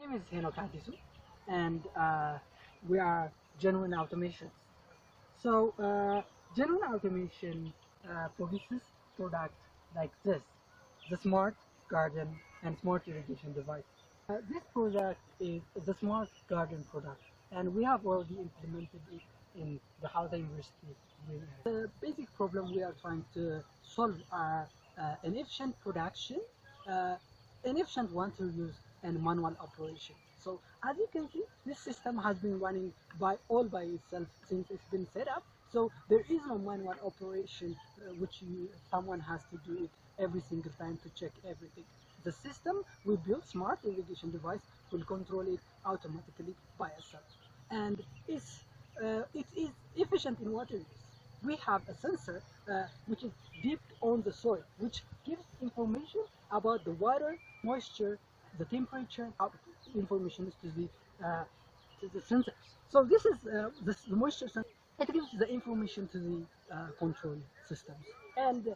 name is Henok Adisu, and we are Genuine Automation. So, Genuine Automation produces products like this: the smart garden and smart irrigation device. This product is the smart garden product, and we have already implemented it in the Hausa University. The basic problem we are trying to solve are inefficient production, inefficient water use, and manual operation. So as you can see, this system has been running all by itself since it's been set up. So there is no manual operation which someone has to do it every single time to check everything. The system we built, smart irrigation device, will control it automatically by itself, and it is efficient in water use. We have a sensor which is dipped on the soil, which gives information about the water, moisture, the temperature, information to the sensors. So this is the moisture sensor. It gives the information to the control systems, and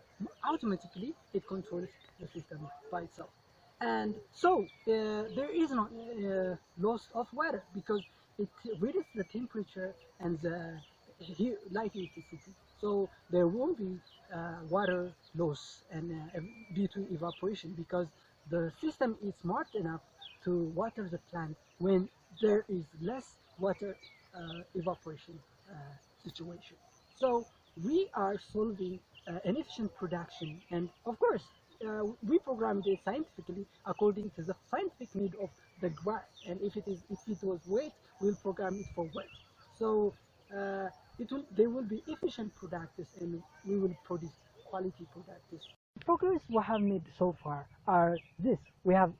automatically it controls the system by itself. And so there is no loss of water because it reads the temperature and the light electricity. So there won't be water loss and due to evaporation, because the system is smart enough to water the plant when there is less water evaporation situation. So we are solving inefficient production, and of course we programmed it scientifically according to the scientific need of the grass, and if it was wet, we'll program it for wet. So there will be efficient products, and we will produce quality products. The progress we have made so far are this: we have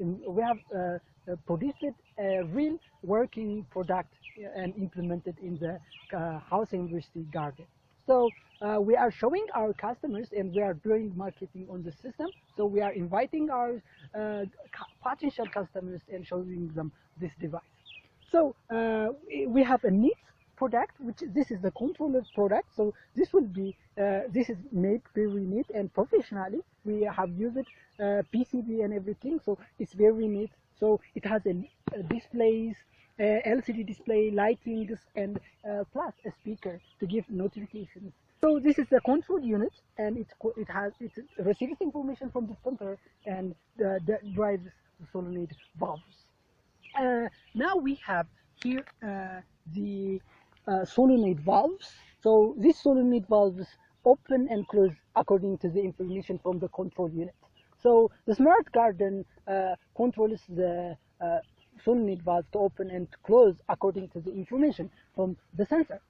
produced a real working product and implemented in the Hausa University garden. So we are showing our customers, and we are doing marketing on the system. So we are inviting our potential customers and showing them this device. So we have a neat product, this is the controller product. So this will be this is made very neat and professionally. We have used it PCB and everything, so it's very neat. So it has a displays, LCD display, lightings, and plus a speaker to give notifications. So this is the control unit, and it receives information from the sensor and drives the solenoid valves. Now we have here the solenoid valves. So these solenoid valves open and close according to the information from the control unit. So the smart garden controls the solenoid valve to open and to close according to the information from the sensor.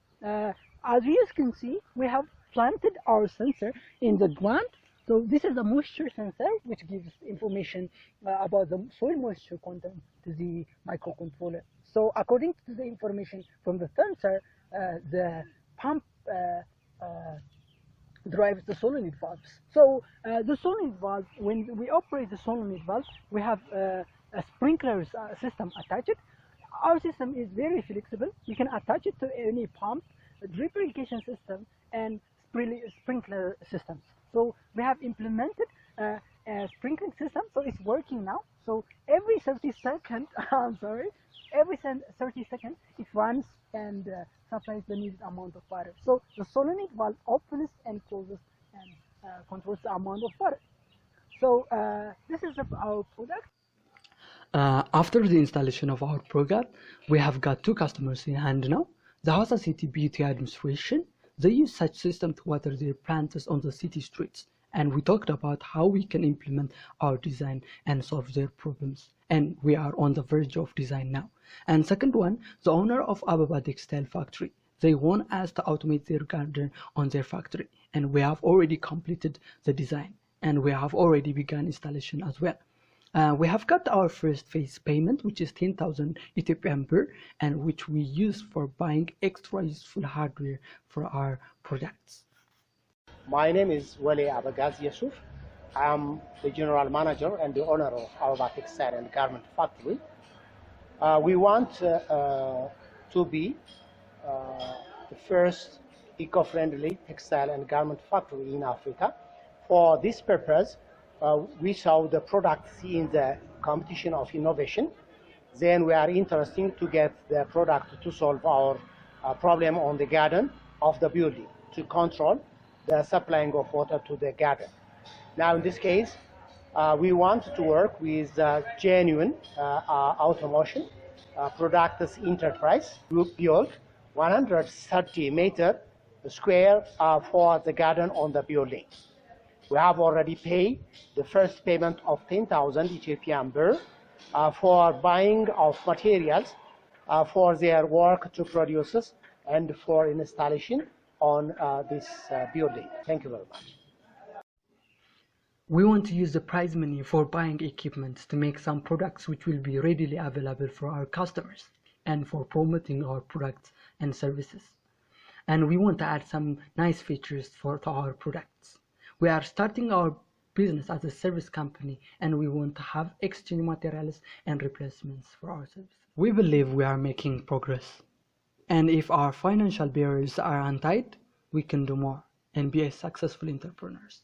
As you can see, we have planted our sensor in the ground. So this is a moisture sensor which gives information about the soil moisture content to the microcontroller. So according to the information from the sensor, the pump drives the solenoid valves. So the solenoid valve, when we operate the solenoid valve, we have a sprinkler system attached. Our system is very flexible. We can attach it to any pump, drip irrigation system, and sprinkler systems. So we have implemented a sprinkling system, so it's working now. So every 30 seconds, I'm sorry, every 30 seconds it runs and supplies the needed amount of water. So the solenoid valve opens and closes and controls the amount of water. So this is our product. After the installation of our product, we have got 2 customers in hand now. The Hausa City Beauty Administration, they use such system to water their plants on the city streets. And we talked about how we can implement our design and solve their problems. And we are on the verge of design now. And second one, the owner of Ababa Textile Factory. They want us to automate their garden on their factory. And we have already completed the design. And we have already begun installation as well. We have got our first phase payment, which is 10,000 Ethiopian birr, and which we use for buying extra useful hardware for our products. My name is Wale Abagaz Yusuf. I am the general manager and the owner of our textile and garment factory. We want to be the first eco-friendly textile and garment factory in Africa. For this purpose, we saw the product in the competition of innovation, then we are interested to get the product to solve our problem on the garden of the building, to control the supplying of water to the garden. Now, in this case, we want to work with genuine automation products enterprise group built 130 meter square for the garden on the building. We have already paid the first payment of 10,000 Ethiopian birr for buying of materials for their work to produce and for installation on this building. Thank you very much. We want to use the prize money for buying equipment to make some products which will be readily available for our customers and for promoting our products and services. And we want to add some nice features to our products. We are starting our business as a service company, and we want to have exchange materials and replacements for our services. We believe we are making progress. And if our financial barriers are untied, we can do more and be a successful entrepreneurs.